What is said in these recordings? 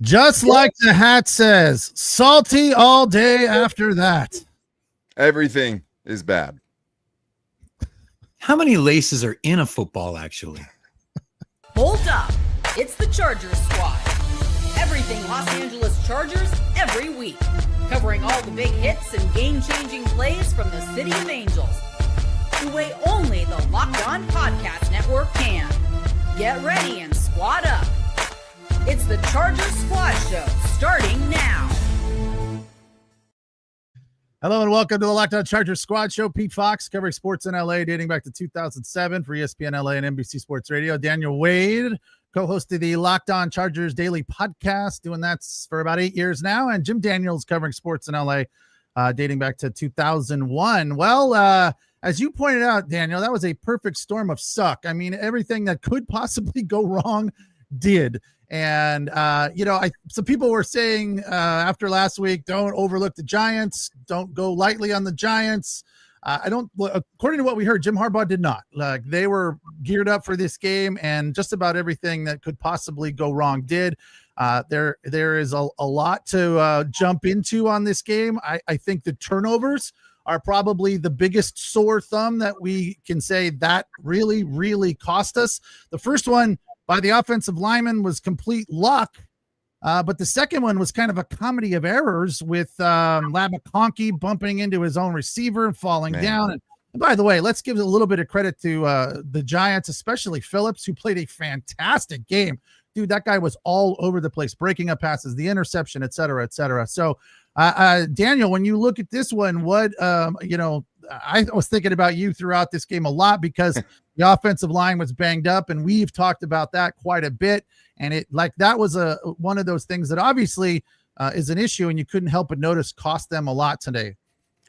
Just like the hat says, salty all day after that. Everything is bad. How many laces are in a football, actually? Hold up. It's the Chargers Squad. Everything Los Angeles Chargers every week. Covering all the big hits and game-changing plays from the City of Angels. The way only the Locked On Podcast Network can. Get ready and squad up. It's the Chargers Squad Show, starting now. Hello and welcome to the Locked On Chargers Squad Show. Pete Fox covering sports in LA dating back to 2007 for ESPN LA and NBC Sports Radio. Daniel Wade, co-host of the Locked On Chargers Daily Podcast, doing that for about 8 years now. And Jim Daniels covering sports in LA dating back to 2001. Well, as you pointed out, Daniel, that was a perfect storm of suck. I mean, everything that could possibly go wrong did. And, some people were saying after last week, don't overlook the Giants. Don't go lightly on the Giants. According to what we heard, Jim Harbaugh did not. They were geared up for this game, and just about everything that could possibly go wrong did. There is a lot to jump into on this game. I think the turnovers are probably the biggest sore thumb that we can say that really, really cost us. The first one by the offensive lineman was complete luck. But the second one was kind of a comedy of errors with Labaconke bumping into his own receiver and falling down. And by the way, let's give a little bit of credit to the Giants, especially Phillips, who played a fantastic game. Dude, that guy was all over the place, breaking up passes, the interception, et cetera, et cetera. So, Daniel, when you look at this one, I was thinking about you throughout this game a lot because the offensive line was banged up, and we've talked about that quite a bit. And that was one of those things that obviously is an issue, and you couldn't help but notice cost them a lot today.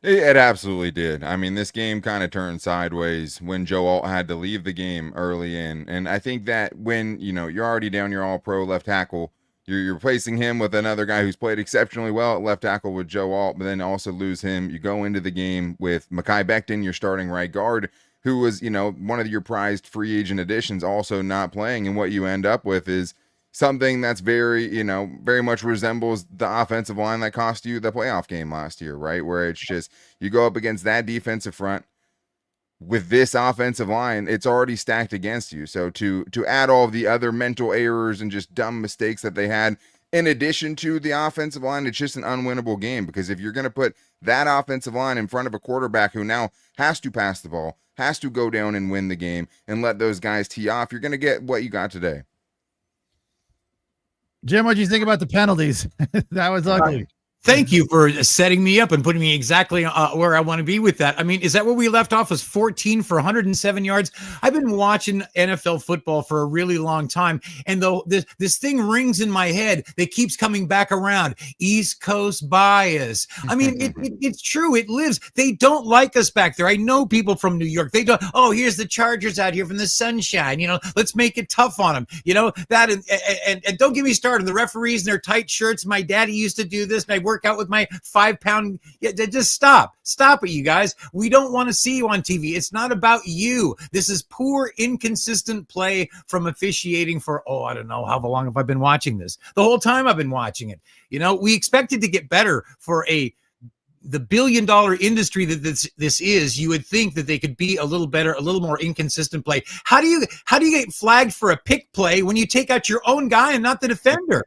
It absolutely did. I mean, this game kind of turned sideways when Joe Alt had to leave the game early in. And I think that when, you're already down your all-pro left tackle, you're replacing him with another guy who's played exceptionally well at left tackle with Joe Alt, but then also lose him. You go into the game with Mekhi Becton, your starting right guard, who was, one of your prized free agent additions, also not playing. And what you end up with is something that's very, very much resembles the offensive line that cost you the playoff game last year, right? Where it's just, you go up against that defensive front with this offensive line, it's already stacked against you. So to add all of the other mental errors and just dumb mistakes that they had, in addition to the offensive line, it's just an unwinnable game, because if you're going to put that offensive line in front of a quarterback who now has to pass the ball, has to go down and win the game and let those guys tee off, you're going to get what you got today. Jim, what do you think about the penalties? That was ugly. Thank you for setting me up and putting me exactly where I want to be with that. I mean, is that where we left off? Was 14 for 107 yards? I've been watching NFL football for a really long time, and though this thing rings in my head that keeps coming back around, East Coast bias. I mean, it's true. It lives. They don't like us back there. I know people from New York. They don't. Oh, here's the Chargers out here from the sunshine. Let's make it tough on them. That and don't get me started. The referees in their tight shirts. My daddy used to do this, and I work out with my 5-pound. Just stop it, you guys. We don't want to see you on TV. It's not about you. This is poor, inconsistent play from officiating for, I don't know how long have I been watching this. The whole time I've been watching it. We expected to get better for the billion-dollar industry that this is. You would think that they could be a little better, a little more inconsistent play. How do you get flagged for a pick play when you take out your own guy and not the defender?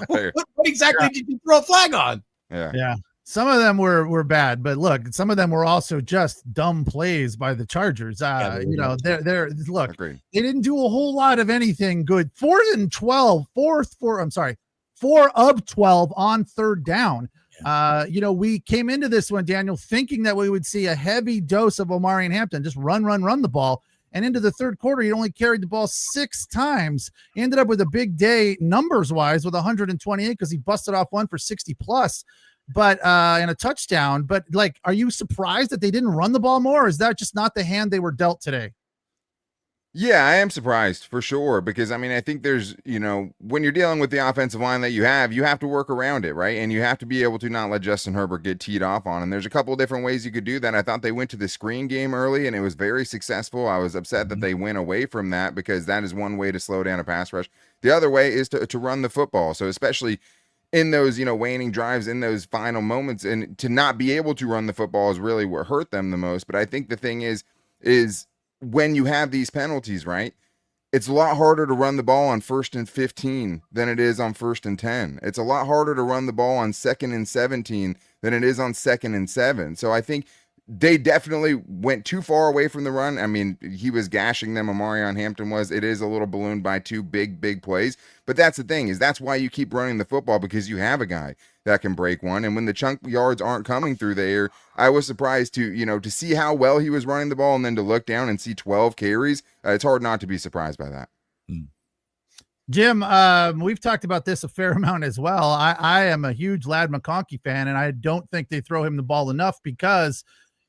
What exactly did you throw a flag on? Yeah. Some of them were bad, but look, some of them were also just dumb plays by the Chargers. They're look, Agreed. They didn't do a whole lot of anything good. 4th and 12, 4 of 12 on third down. We came into this one, Daniel, thinking that we would see a heavy dose of OMARION HAMPTON, just run the ball. And into the third quarter, he only carried the ball 6 times. He ended up with a big day numbers-wise with 128 because he busted off one for 60+, but and a touchdown. But, are you surprised that they didn't run the ball more, or is that just not the hand they were dealt today? Yeah, I am surprised for sure because I mean I think there's when you're dealing with the offensive line that you have to work around it, right? And you have to be able to not let Justin Herbert get teed off on. And there's a couple of different ways you could do that. I thought they went to the screen game early and it was very successful. I was upset that they went away from that because that is one way to slow down a pass rush. The other way is to run the football. So especially in those waning drives, in those final moments, and to not be able to run the football is really what hurt them the most. But I think the thing is when you have these penalties, right? It's a lot harder to run the ball on 1st and 15 than it is on 1st and 10. It's a lot harder to run the ball on 2nd and 17 than it is on 2nd and 7. So I think they definitely went too far away from the run. I mean, he was gashing them. OMARION HAMPTON was. It is a little ballooned by two big plays. But that's the thing, is that's why you keep running the football, because you have a guy that can break one. And when the chunk yards aren't coming through the air, I was surprised to see how well he was running the ball and then to look down and see 12 carries. It's hard not to be surprised by that. Jim, we've talked about this a fair amount as well. I am a huge Ladd McConkey fan, and I don't think they throw him the ball enough because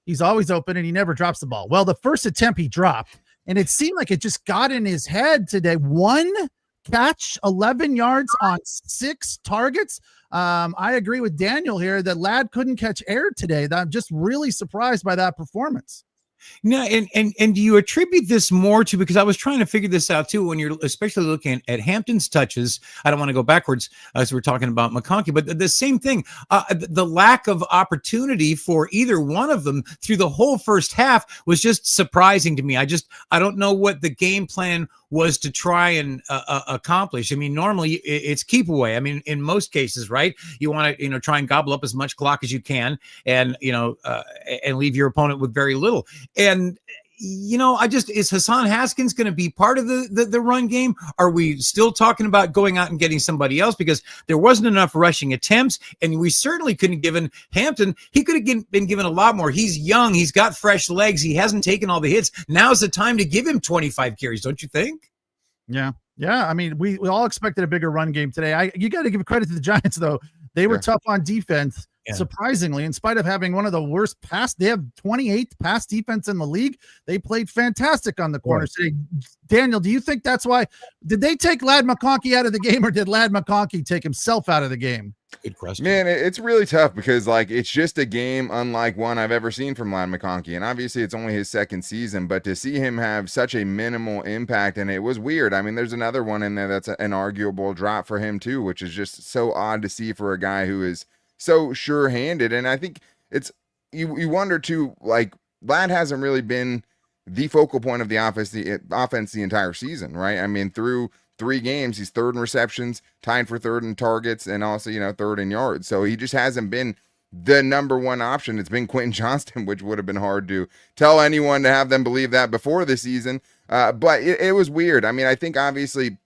he's always open and he never drops the ball. Well, the first attempt he dropped, and it seemed like it just got in his head today. 1 catch, 11 yards on 6 targets. I agree with Daniel here that Ladd couldn't catch air today. I'm just really surprised by that performance. No, and do you attribute this more to, because I was trying to figure this out too, when you're especially looking at Hampton's touches. I don't want to go backwards as we're talking about McConkey, but the same thing, the lack of opportunity for either one of them through the whole first half was just surprising to me. I don't know what the game plan was to try and accomplish. I mean, normally it's keep away. I mean, in most cases, right? You want to, try and gobble up as much clock as you can and, and leave your opponent with very little. And, is Hassan Haskins going to be part of the run game? Are we still talking about going out and getting somebody else? Because there wasn't enough rushing attempts, and we certainly couldn't have given Hampton. He could have been given a lot more. He's young. He's got fresh legs. He hasn't taken all the hits. Now's the time to give him 25 carries, don't you think? Yeah. I mean, we all expected a bigger run game today. You got to give credit to the Giants, though. They were tough on defense. Yeah. Surprisingly, in spite of having one of the worst they have 28th pass defense in the league. They played fantastic on the corners today. Daniel, do you think that's why? Did they take Ladd McConkey out of the game, or did Ladd McConkey take himself out of the game? Good question. Man, it's really tough because it's just a game unlike one I've ever seen from Ladd McConkey. And obviously it's only his second season, but to see him have such a minimal impact, and it was weird. I mean, there's another one in there that's an arguable drop for him too, which is just so odd to see for a guy who is so sure-handed. And I think it's you wonder too, Ladd hasn't really been the focal point of the offense the entire season, right? I mean, through 3 games, he's 3rd in receptions, tied for 3rd in targets, and also 3rd in yards. So he just hasn't been the number one option. It's been Quentin Johnston, which would have been hard to tell anyone to have them believe that before the season. But it was weird. I mean, I think obviously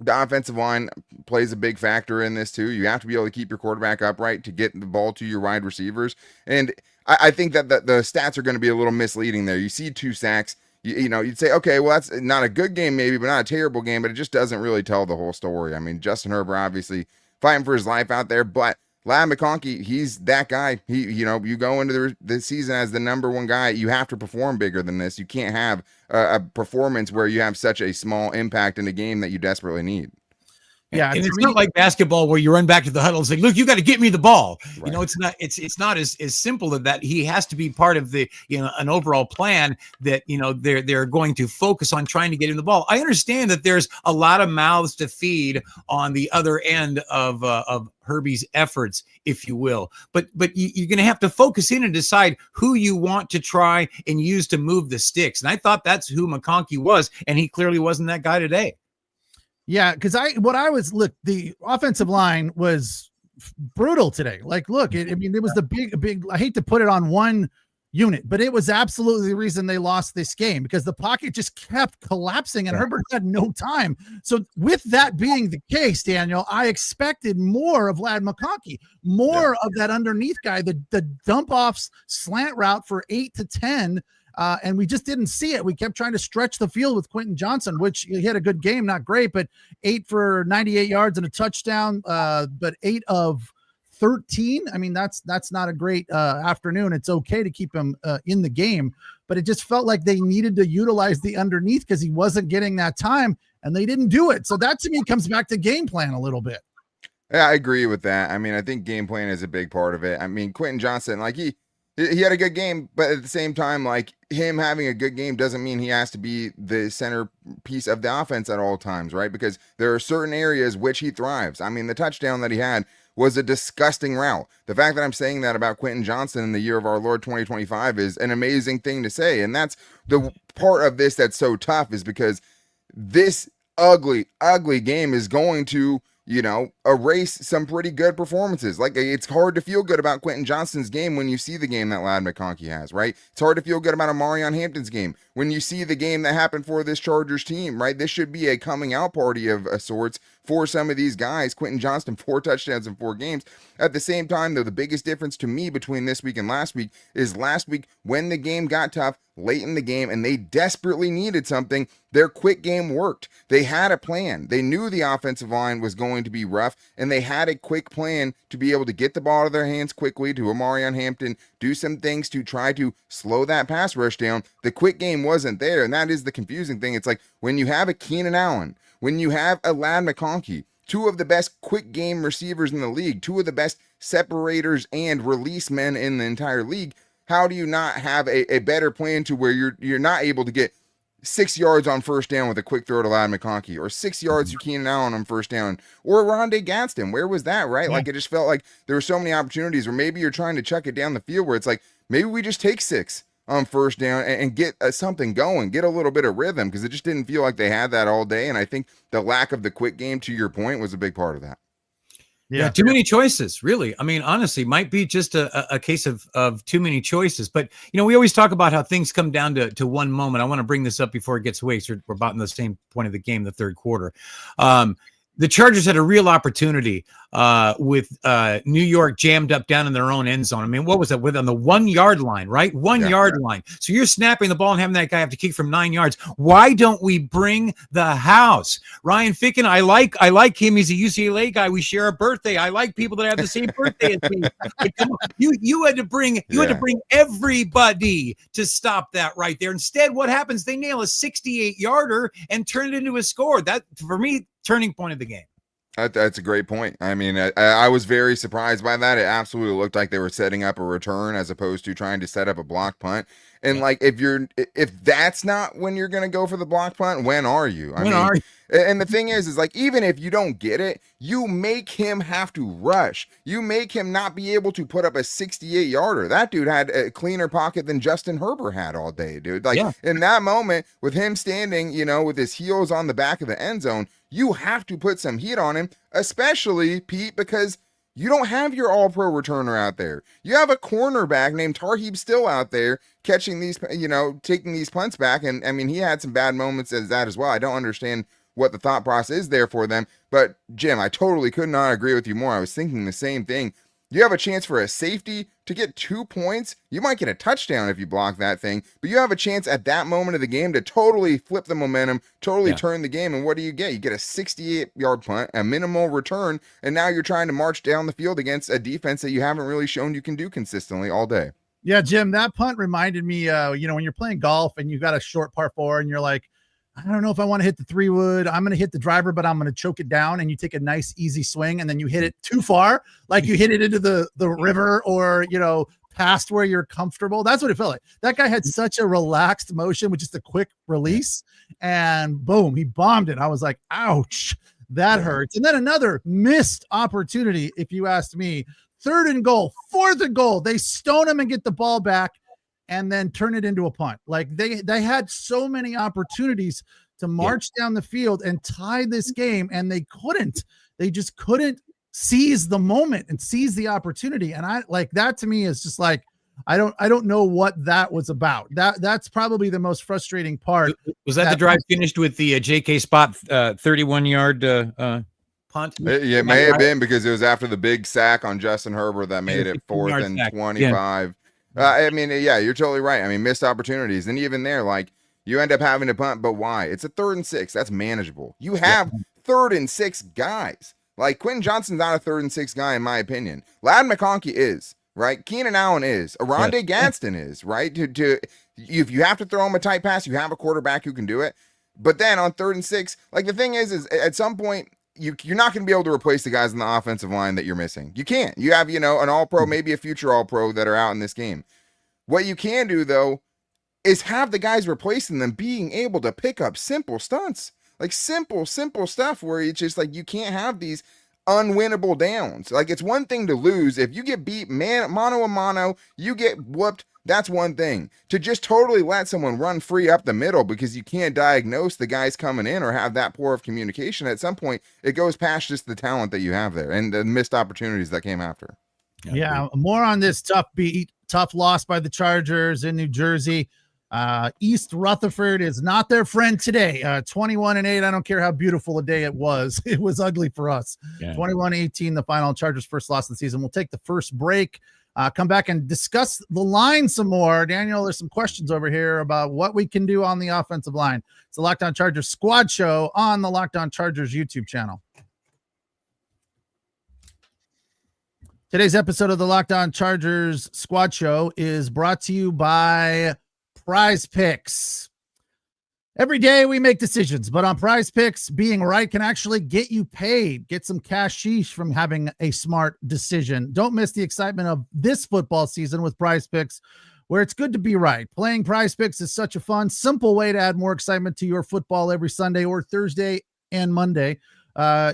the offensive line plays a big factor in this too. You have to be able to keep your quarterback upright to get the ball to your wide receivers. And I think that the stats are going to be a little misleading there. You see 2 sacks, you'd say, okay, well, that's not a good game maybe, but not a terrible game, but it just doesn't really tell the whole story. I mean, Justin Herbert obviously fighting for his life out there, but Ladd McConkey, he's that guy. You go into the season as the number one guy, you have to perform bigger than this. You can't have a performance where you have such a small impact in a game that you desperately need. Yeah, and it's not like basketball where you run back to the huddle and say, "Look, you got to get me the ball." Right. It's not as simple as that. He has to be part of the an overall plan that they're going to focus on trying to get him the ball. I understand that there's a lot of mouths to feed on the other end of Herbie's efforts, if you will, but you're going to have to focus in and decide who you want to try and use to move the sticks. And I thought that's who McConkey was, and he clearly wasn't that guy today. Yeah, because the offensive line was brutal today. It was the big, I hate to put it on one unit, but it was absolutely the reason they lost this game, because the pocket just kept collapsing and Herbert had no time. So with that being the case, Daniel, I expected more of Ladd McConkey, more of that underneath guy, the dump offs slant route for 8 to 10. And we just didn't see it. We kept trying to stretch the field with Quentin Johnston, which he had a good game, not great, but 8 for 98 yards and a touchdown, but 8 of 13. I mean, that's not a great afternoon. It's okay to keep him in the game, but it just felt like they needed to utilize the underneath because he wasn't getting that time, and they didn't do it. So that to me comes back to game plan a little bit. Yeah, I agree with that. I mean, I think game plan is a big part of it. I mean, Quentin Johnston, like he had a good game, but at the same time, like him having a good game doesn't mean he has to be the centerpiece of the offense at all times, right? Because there are certain areas which he thrives. I mean, the touchdown that he had was a disgusting route. The fact that I'm saying that about Quentin Johnston in the year of our Lord 2025 is an amazing thing to say. And that's the part of this that's so tough, is because this ugly game is going to, erase some pretty good performances. Like, it's hard to feel good about Quentin Johnston's game when you see the game that Ladd McConkey has, right? It's hard to feel good about OMARION Hampton's game when you see the game that happened for this Chargers team, right? This should be a coming out party of sorts for some of these guys. Quentin Johnston, 4 touchdowns in 4 games. At the same time, though, the biggest difference to me between this week and last week is last week when the game got tough late in the game and they desperately needed something, their quick game worked. They had a plan. They knew the offensive line was going to be rough, and they had a quick plan to be able to get the ball out of their hands quickly to OMARION Hampton, do some things to try to slow that pass rush down. The quick game wasn't there, and that is the confusing thing. It's like when you have a Keenan Allen, when you have a Ladd McConkey, 2 of the best quick game receivers in the league, 2 of the best separators and release men in the entire league, how do you not have a better plan to where you're not able to get 6 yards on first down with a quick throw to Ladd McConkey, or 6 yards to Keenan Allen on first down, or Rondé Gadsden? Where was that, right? Yeah. Like, it just felt like there were so many opportunities where maybe you're trying to chuck it down the field where it's like, maybe we just take 6 on first down and get something going, get a little bit of rhythm, because it just didn't feel like they had that all day. And I think the lack of the quick game, to your point, was a big part of that. Yeah, too many choices, really. I mean, honestly, might be just a case of too many choices. But, we always talk about how things come down to one moment. I want to bring this up before it gets wasted. We're about in the same point of the game, the third quarter. The Chargers had a real opportunity with New York jammed up down in their own end zone. I mean, what was it? On the 1 yard line, right? 1 yard line. So you're snapping the ball and having that guy have to kick from 9 yards. Why don't we bring the house? Ryan Ficken, I like him. He's a UCLA guy. We share a birthday. I like people that have the same birthday as me. But come on, you had to bring everybody to stop that right there. Instead, what happens? They nail a 68-yarder and turn it into a score. That, for me, turning point of the game. That's a great point. I mean, I was very surprised by that. It absolutely looked like they were setting up a return as opposed to trying to set up a block punt. And like, if that's not when you're going to go for the block punt, when are you? And the thing is like, even if you don't get it, you make him have to rush. You make him not be able to put up a 68-yarder. That dude had a cleaner pocket than Justin Herbert had all day, dude. Like, in that moment, with him standing, with his heels on the back of the end zone, you have to put some heat on him, especially, Pete, because you don't have your all-pro returner out there. You have a cornerback named Tarheeb Still out there catching these, taking these punts back. And, I mean, he had some bad moments as that as well. I don't understand what the thought process is there for them. But, Jim, I totally could not agree with you more. I was thinking the same thing. You have a chance for a safety to get 2 points. You might get a touchdown if you block that thing, but you have a chance at that moment of the game to totally flip the momentum, totally turn the game. And what do? You get a 68-yard punt, a minimal return, and now you're trying to march down the field against a defense that you haven't really shown you can do consistently all day. Yeah, Jim, that punt reminded me, when you're playing golf and you got a short par 4 and you're like, I don't know if I want to hit the 3-wood. I'm going to hit the driver, but I'm going to choke it down. And you take a nice, easy swing, and then you hit it too far. Like you hit it into the river or, past where you're comfortable. That's what it felt like. That guy had such a relaxed motion with just a quick release, and boom, he bombed it. I was like, ouch, that hurts. And then another missed opportunity, if you asked me. 3rd and goal, 4th and goal. They stone him and get the ball back, and then turn it into a punt. Like they had so many opportunities to march down the field and tie this game, and they just couldn't seize the moment and seize the opportunity. And I like that, to me, is just like, I don't know what that was about. That's probably the most frustrating part. Was that the drive finished with the JK Spot 31-yard punt? It may have been, because it was after the big sack on Justin Herbert that made it 4th and 25. Yeah. I mean, yeah, you're totally right. I mean, missed opportunities. And even there, like, you end up having to punt, but why? It's a 3rd and 6. That's manageable. You have 3rd and 6 guys. Like, Quentin Johnston's not a 3rd and 6 guy, in my opinion. Ladd McConkey is, right? Keenan Allen is. Aronde Gadsden is, right? If you have to throw him a tight pass, you have a quarterback who can do it. But then on 3rd and 6, like, the thing is at some point, you're not going to be able to replace the guys in the offensive line that you're missing. You can't. You have, an all-pro, maybe a future all-pro that are out in this game. What you can do, though, is have the guys replacing them being able to pick up simple stunts. Like, simple stuff where it's just like you can't have these unwinnable downs. Like, it's one thing to lose. If you get beat mano a mano, you get whooped, that's one thing. To just totally let someone run free up the middle because you can't diagnose the guys coming in or have that poor of communication, at some point, it goes past just the talent that you have there and the missed opportunities that came after. Yeah, more on this tough loss by the Chargers in New Jersey. East Rutherford is not their friend today. 21-8. I don't care how beautiful a day it was. It was ugly for us. 21-18, the final. Chargers' first loss of the season. We'll take the first break. Come back and discuss the line some more. Daniel, there's some questions over here about what we can do on the offensive line. It's the Locked On Chargers Squad Show on the Locked On Chargers YouTube channel. Today's episode of the Locked On Chargers Squad Show is brought to you by Prize Picks. Every day we make decisions, but on Prize Picks, being right can actually get you paid. Get some cashish from having a smart decision. Don't miss the excitement of this football season with Prize Picks, where it's good to be right. Playing Prize Picks is such a fun, simple way to add more excitement to your football every Sunday or Thursday and Monday.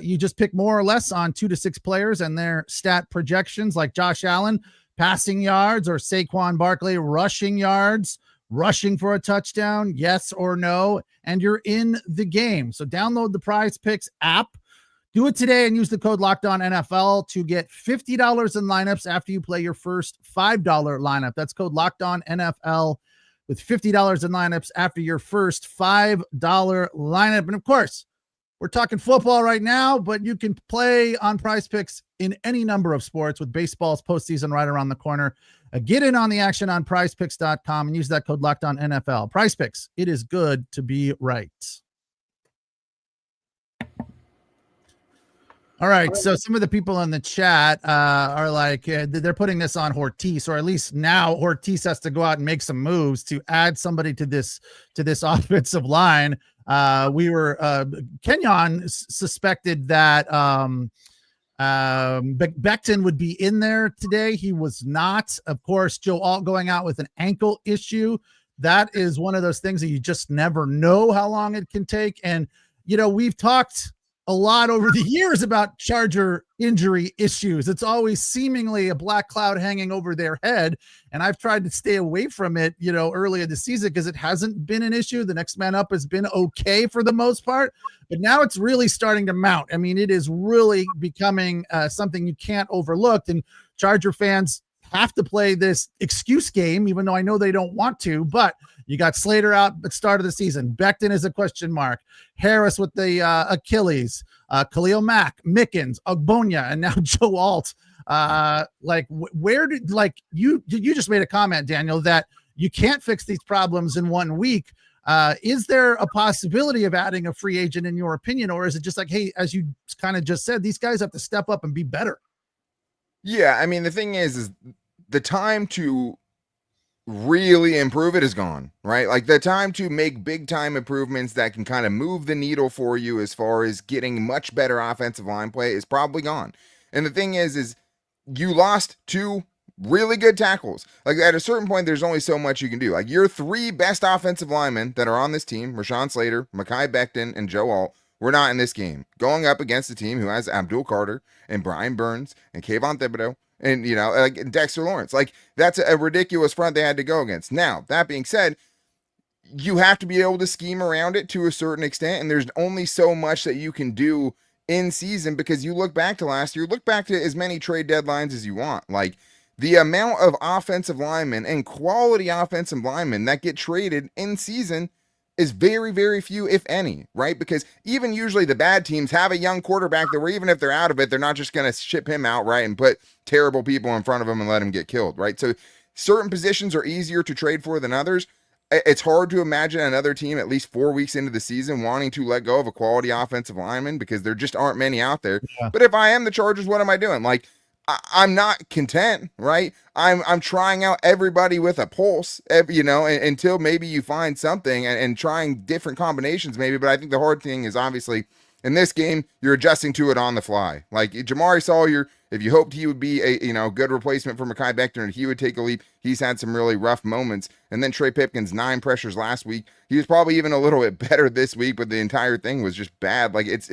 You just pick more or less on 2 to 6 players and their stat projections, like Josh Allen passing yards or Saquon Barkley rushing yards, rushing for a touchdown, yes or no, and you're in the game. So download the Prize Picks app. Do it today and use the code LOCKEDONNFL to get $50 in lineups after you play your first $5 lineup. That's code LOCKEDONNFL with $50 in lineups after your first $5 lineup. And of course, we're talking football right now, but you can play on Prize Picks in any number of sports with baseball's postseason right around the corner. Get in on the action on prizepicks.com and use that code LOCKEDONNFL. Prize Picks, it is good to be right. All right, so some of the people in the chat are like, they're putting this on Ortiz, or at least now Ortiz has to go out and make some moves to add somebody to this offensive line. Kenyon suspected that Becton would be in there today. He was not. Of course, Joe Alt going out with an ankle issue. That is one of those things that you just never know how long it can take. And, we've talked a lot over the years about Charger injury issues. It's always seemingly a black cloud hanging over their head. And I've tried to stay away from it, early in the season because it hasn't been an issue. The next man up has been okay for the most part, but now it's really starting to mount. I mean, it is really becoming something you can't overlook. And Charger fans have to play this excuse game, even though I know they don't want to, but you got Slater out at the start of the season. Becton is a question mark. Harris with the Achilles, Khalil Mack, Mickens, Ogbonia, and now Joe Alt. You just made a comment, Daniel, that you can't fix these problems in 1 week. Is there a possibility of adding a free agent in your opinion? Or is it just like, hey, as you kind of just said, these guys have to step up and be better? Yeah. I mean, the thing is the time to really improve it is gone, right? Like, the time to make big time improvements that can kind of move the needle for you as far as getting much better offensive line play is probably gone. And the thing is you lost 2 really good tackles. Like, at a certain point, there's only so much you can do. Like, your 3 best offensive linemen that are on this team, Rashawn Slater, Mekhi Becton, and Joe Alt, were not in this game, going up against a team who has Abdul Carter and Brian Burns and Kayvon Thibodeau and, like Dexter Lawrence. Like, that's a ridiculous front they had to go against. Now, that being said, you have to be able to scheme around it to a certain extent, and there's only so much that you can do in season, because you look back to last year, look back to as many trade deadlines as you want. Like, the amount of offensive linemen and quality offensive linemen that get traded in season is very, very few, if any, right? Because even usually the bad teams have a young quarterback that, where even if they're out of it, they're not just going to ship him out, right, and put terrible people in front of him and let him get killed, right? So certain positions are easier to trade for than others. it's hard to imagine another team at least 4 weeks into the season wanting to let go of a quality offensive lineman because there just aren't many out there. Yeah. But if I am the Chargers, what am I doing? Like, I'm not content, right? I'm trying out everybody with a pulse, until maybe you find something and trying different combinations maybe. But I think the hard thing is obviously in this game, you're adjusting to it on the fly. Like Jamari Sawyer, if you hoped he would be a good replacement for Mekhi Becton and he would take a leap, he's had some really rough moments. And then Trey Pipkins, 9 pressures last week. He was probably even a little bit better this week, but the entire thing was just bad. Like it's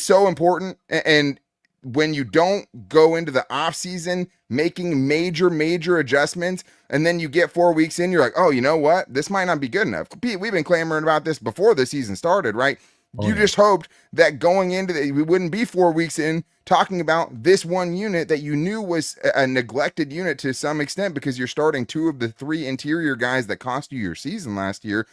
so important. And when you don't go into the off season making major adjustments, and then you get 4 weeks in, you're like, oh, you know what? This might not be good enough. Pete, we've been clamoring about this before the season started, right? You just hoped that going into we wouldn't be 4 weeks in talking about this one unit that you knew was a neglected unit to some extent because you're starting 2 of the 3 interior guys that cost you your season last year.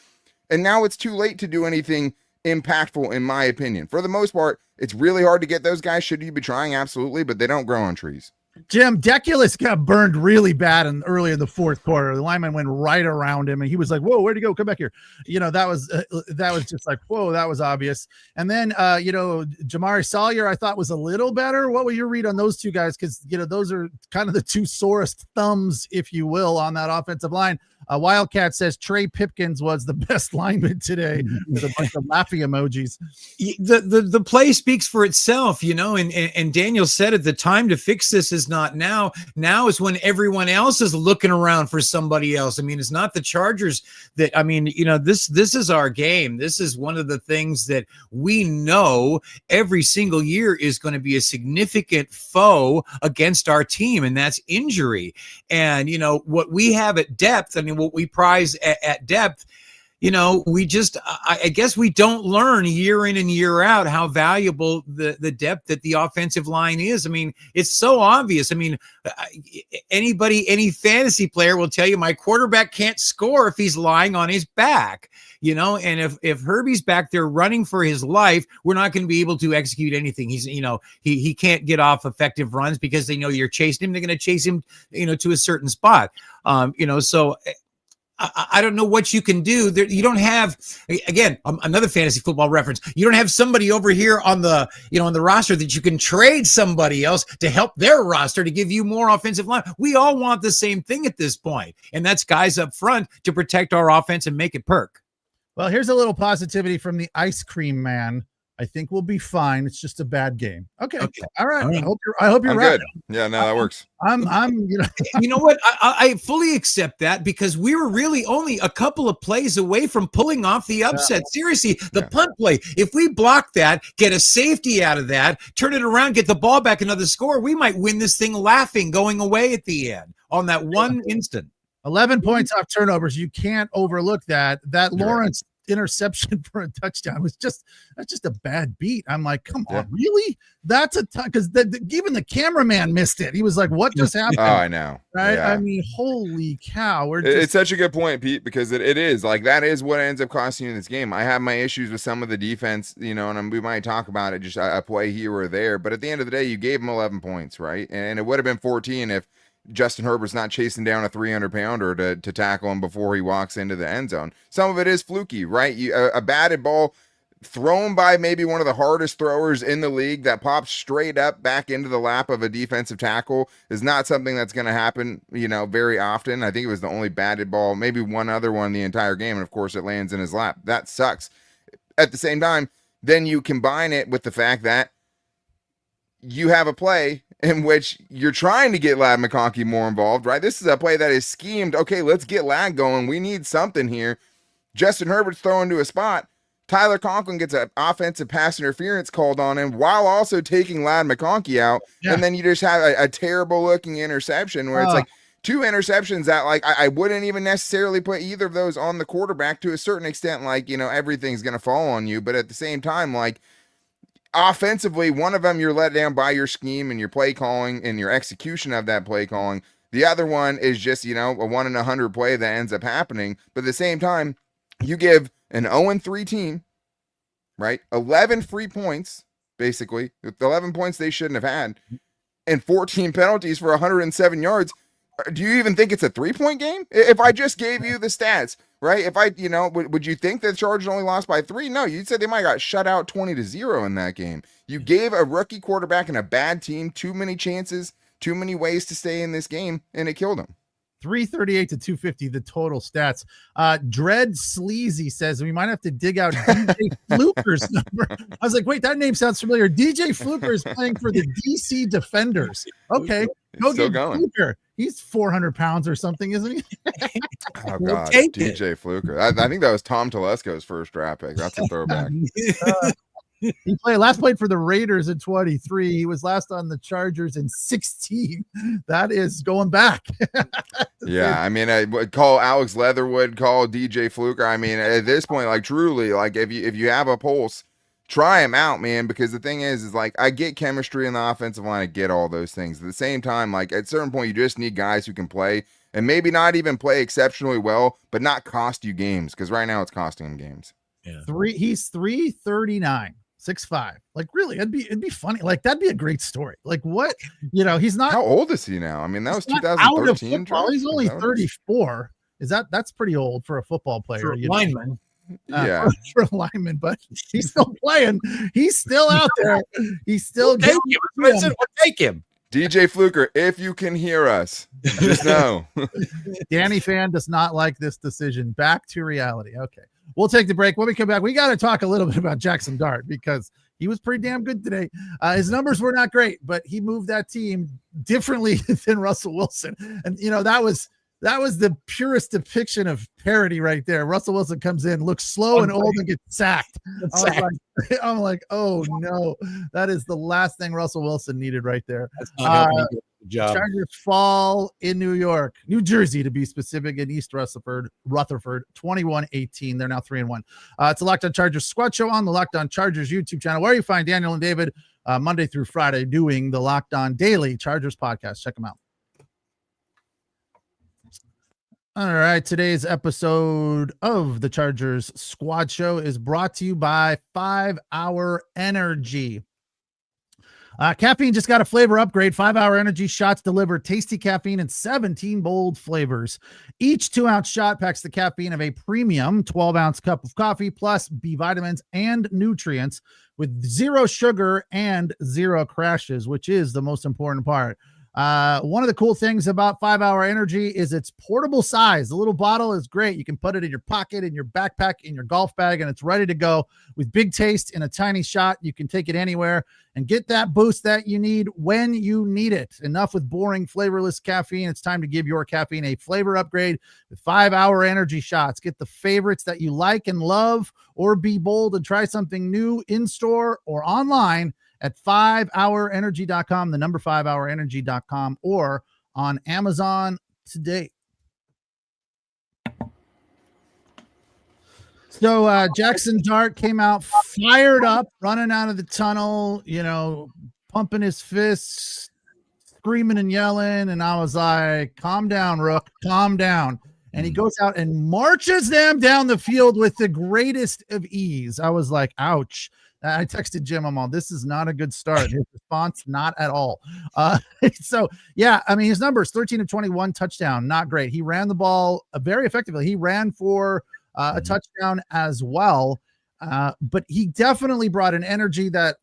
And now it's too late to do anything impactful, in my opinion. For the most part, it's really hard to get those guys. Should you be trying? Absolutely, but they don't grow on trees. Jim, Deculus got burned really bad early in the fourth quarter. The lineman went right around him, and he was like, "Whoa, where'd he go? Come back here!" That was just like, "Whoa," that was obvious. And then, Jamari Sawyer, I thought was a little better. What will your read on those two guys? Because those are kind of the 2 sorest thumbs, if you will, on that offensive line. Wildcat says Trey Pipkins was the best lineman today with a bunch of laughing emojis. The play speaks for itself, and Daniel said it, the time to fix this is not now. Now is when everyone else is looking around for somebody else. I mean, it's not the Chargers this is our game. This is one of the things that we know every single year is going to be a significant foe against our team, and that's injury. And, what we have at depth, what we prize at depth, I guess we don't learn year in and year out how valuable the depth that the offensive line is. I mean, it's so obvious. I mean, any fantasy player will tell you my quarterback can't score if he's lying on his back, and if Herbie's back there running for his life, we're not going to be able to execute anything. He's, he can't get off effective runs because they know you're chasing him. They're going to chase him, to a certain spot. So I don't know what you can do there. You don't have, again, another fantasy football reference. You don't have somebody over here on the, on the roster that you can trade somebody else to help their roster to give you more offensive line. We all want the same thing at this point, and that's guys up front to protect our offense and make it perk. Well, here's a little positivity from the ice cream man. I think we'll be fine. It's just a bad game. Okay. All right. I hope you're right. Good. Yeah, no, that works. I'm you know what? I fully accept that because we were really only a couple of plays away from pulling off the upset. Yeah. Seriously, the punt play. If we block that, get a safety out of that, turn it around, get the ball back, another score, we might win this thing laughing going away at the end on that one instant. 11 points off turnovers. You can't overlook that. That Lawrence interception for a touchdown was that's just a bad beat. I'm like, come on, really? That's a because even the cameraman missed it. He was like, what just happened? Oh, I know. Right? Yeah. I mean, holy cow. It's such a good point, Pete, because it is like that is what ends up costing you in this game. I have my issues with some of the defense, and we might talk about it, just a play here or there, but at the end of the day, you gave them 11 points, right? And it would have been 14 if Justin Herbert's not chasing down a 300-pounder to tackle him before he walks into the end zone. Some of it is fluky, right? A batted ball thrown by maybe one of the hardest throwers in the league that pops straight up back into the lap of a defensive tackle is not something that's going to happen, very often. I think it was the only batted ball, maybe one other one the entire game, and of course it lands in his lap. That sucks. At the same time, then you combine it with the fact that you have a play in which you're trying to get Ladd McConkey more involved, right? This is a play that is schemed. Okay, let's get Ladd going. We need something here. Justin Herbert's throwing to a spot. Tyler Conklin gets an offensive pass interference called on him while also taking Ladd McConkey out. Yeah. And then you just have a terrible looking interception where it's like 2 interceptions that I wouldn't even necessarily put either of those on the quarterback to a certain extent. Everything's going to fall on you. But at the same time, offensively, one of them you're let down by your scheme and your play calling and your execution of that play calling. The other one is just, a 1 in 100 play that ends up happening. But at the same time, you give an 0-3 team, right? 11 free points, basically, with 11 points they shouldn't have had, and 14 penalties for 107 yards. Do you even think it's a 3-point game? If I just gave you the stats, right? If I, would you think that the Chargers only lost by 3? No, you'd say they might have got shut out 20-0 in that game. You gave a rookie quarterback and a bad team too many chances, too many ways to stay in this game, and it killed him. 338 to 250, the total stats. Dread Sleazy says we might have to dig out DJ Fluker's number. I was like, wait, that name sounds familiar. DJ Fluker is playing for the DC Defenders. Okay, go get Fluker. He's 400 pounds or something, isn't he? Oh, God, DJ Fluker. I think that was Tom Telesco's first draft pick. That's a throwback. He last played for the Raiders in 23. He was last on the Chargers in 16. That is going back. Yeah, I mean, I would call Alex Leatherwood, call DJ Fluker. I mean, at this point, like truly, like if you have a pulse, try him out, man. Because the thing is like I get chemistry in the offensive line, I get all those things. At the same time, like at a certain point, you just need guys who can play and maybe not even play exceptionally well, but not cost you games. Because right now, it's costing him games. Yeah, he's 339. 6'5". Like really, it'd be funny. Like that'd be a great story. Like what, he's not. How old is he now? I mean, that was 2013. He's only 34. That's pretty old for a football player. For a lineman. Yeah, for a lineman, but he's still playing. He's still out there. He's still we'll take him. DJ Fluker, if you can hear us, just know. Danny Fan does not like this decision. Back to reality. Okay. We'll take the break. When we come back, we got to talk a little bit about Jackson Dart because he was pretty damn good today. His numbers were not great, but he moved that team differently than Russell Wilson. And, that was the purest depiction of parody right there. Russell Wilson comes in, looks slow and old and gets sacked. I'm like, oh, no. That is the last thing Russell Wilson needed right there. That's not helping you. Good job. Chargers fall in New Jersey to be specific, in East Rutherford, 21-18. They're now 3-1. It's a Locked On Chargers squad show on the Locked On Chargers YouTube channel, where you find Daniel and David Monday through Friday doing the Locked On Daily Chargers podcast. Check them out. All right, today's episode of the Chargers Squad Show is brought to you by 5 Hour Energy. Caffeine just got a flavor upgrade. 5 Hour Energy shots deliver tasty caffeine in 17 bold flavors. Each 2-ounce shot packs the caffeine of a premium 12-ounce cup of coffee, plus B vitamins and nutrients with 0 sugar and 0 crashes, which is the most important part. One of the cool things about 5 Hour Energy is its portable size. The little bottle is great. You can put it in your pocket, in your backpack, in your golf bag, and it's ready to go with big taste in a tiny shot. You can take it anywhere and get that boost that you need when you need it. Enough with boring, flavorless caffeine. It's time to give your caffeine a flavor upgrade with 5 Hour Energy shots. Get the favorites that you like and love, or be bold and try something new in store or online at 5hourenergy.com, the number 5hourenergy.com, or on Amazon today. So Jackson Dart came out fired up, running out of the tunnel, pumping his fists, screaming and yelling. And I was like, calm down, Rook, calm down. And he goes out and marches them down the field with the greatest of ease. I was like, ouch. I texted Jim, I'm all, this is not a good start. His response, not at all. So, yeah, I mean, his numbers, 13 of 21, touchdown, not great. He ran the ball very effectively. He ran for a touchdown as well. But he definitely brought an energy that,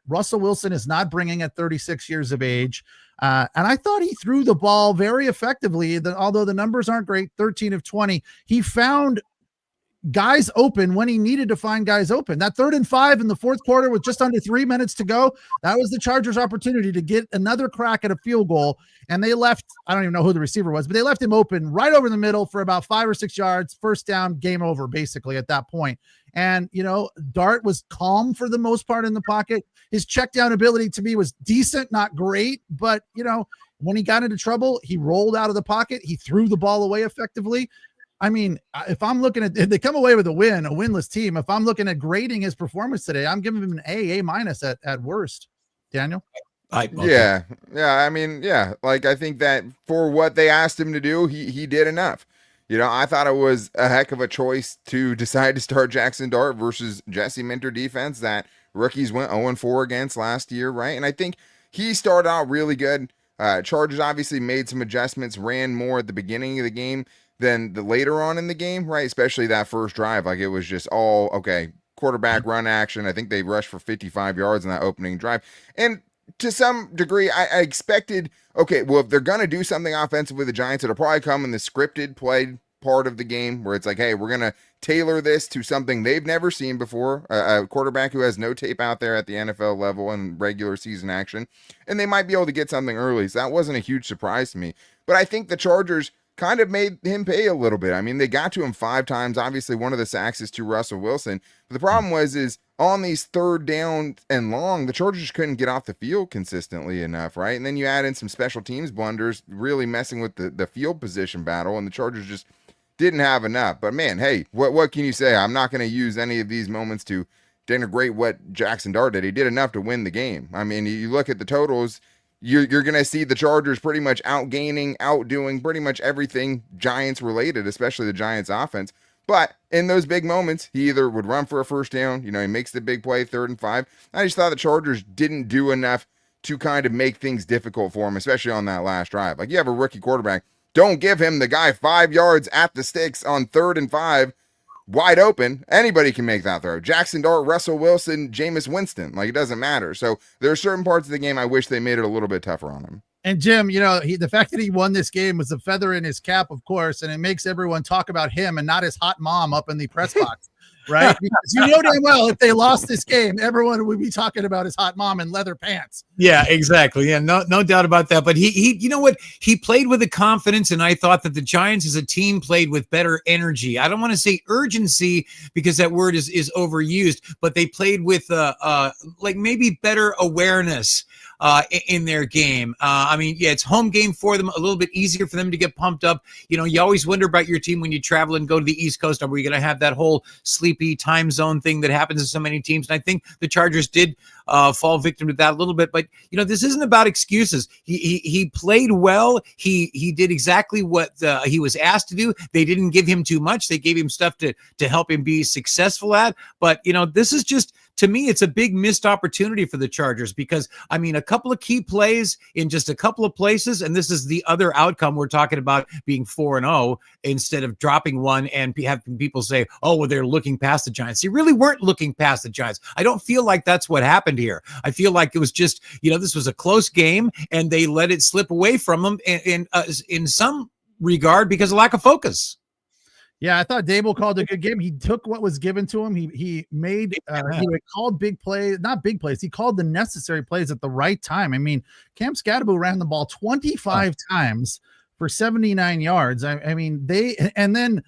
Russell Wilson is not bringing at 36 years of age. And I thought he threw the ball very effectively, although the numbers aren't great, 13 of 20. He found guys open when he needed to find guys open. That 3rd and 5 in the fourth quarter with just under 3 minutes to go, that was the Chargers' opportunity to get another crack at a field goal. And they left, I don't even know who the receiver was, but they left him open right over the middle for about 5 or 6 yards, first down, game over, basically at that point. And, Dart was calm for the most part in the pocket. His check down ability to me was decent, not great, but, when he got into trouble, he rolled out of the pocket. He threw the ball away effectively. I mean, if I'm looking at, if they come away with a winless team, if I'm looking at grading his performance today, I'm giving him an A minus at worst. Daniel? Yeah. I mean, yeah. Like, I think that for what they asked him to do, he did enough. I thought it was a heck of a choice to decide to start Jackson Dart versus Jesse Minter defense that rookies went 0-4 against last year, right? And I think he started out really good. Chargers obviously made some adjustments, ran more at the beginning of the game than the later on in the game, right? Especially that first drive. Like, it was just all, okay, quarterback run action. I think they rushed for 55 yards in that opening drive. And to some degree, I expected, okay, well, if they're going to do something offensively, the Giants, it'll probably come in the scripted play part of the game where it's like, hey, we're going to tailor this to something they've never seen before, a quarterback who has no tape out there at the NFL level and regular season action, and they might be able to get something early. So that wasn't a huge surprise to me. But I think the Chargers kind of made him pay a little bit. I mean, they got to him 5 times. Obviously, one of the sacks is to Russell Wilson. But the problem is on these third down and long, the Chargers couldn't get off the field consistently enough, right? And then you add in some special teams blunders, really messing with the field position battle, and the Chargers just didn't have enough. But man, hey, what can you say? I'm not going to use any of these moments to denigrate what Jackson Dart did. He did enough to win the game. I mean, you look at the totals, you're going to see the Chargers pretty much outgaining, outdoing pretty much everything Giants related, especially the Giants offense. But in those big moments, he either would run for a first down, he makes the big play, 3rd and 5. I just thought the Chargers didn't do enough to kind of make things difficult for him, especially on that last drive. Like, you have a rookie quarterback. Don't give him the guy 5 yards at the sticks on 3rd and 5, wide open. Anybody can make that throw. Jackson Dart, Russell Wilson, Jameis Winston. Like, it doesn't matter. So there are certain parts of the game I wish they made it a little bit tougher on him. And Jim, the fact that he won this game was a feather in his cap, of course, and it makes everyone talk about him and not his hot mom up in the press box, right? Because damn well, if they lost this game, everyone would be talking about his hot mom in leather pants. Yeah, exactly. Yeah, no doubt about that. But he, you know what? He played with a confidence, and I thought that the Giants as a team played with better energy. I don't want to say urgency because that word is overused, but they played with like maybe better awareness in their game. I mean, yeah, it's home game for them, a little bit easier for them to get pumped up. You always wonder about your team when you travel and go to the East Coast. Are we going to have that whole sleepy time zone thing that happens to so many teams? And I think the Chargers did fall victim to that a little bit. But, this isn't about excuses. He played well. He did exactly what he was asked to do. They didn't give him too much. They gave him stuff to help him be successful at. But, this is just, to me, it's a big missed opportunity for the Chargers because, I mean, a couple of key plays in just a couple of places, and this is the other outcome we're talking about, being 4-0 instead of dropping one and having people say, oh, well, they're looking past the Giants. They really weren't looking past the Giants. I don't feel like that's what happened here. I feel like it was just, this was a close game, and they let it slip away from them in some regard because of lack of focus. Yeah, I thought Dable called a good game. He took what was given to him. He made he called big plays, not big plays. He called the necessary plays at the right time. I mean, Cam Scatterbo ran the ball 25 times for 79 yards. I mean, and then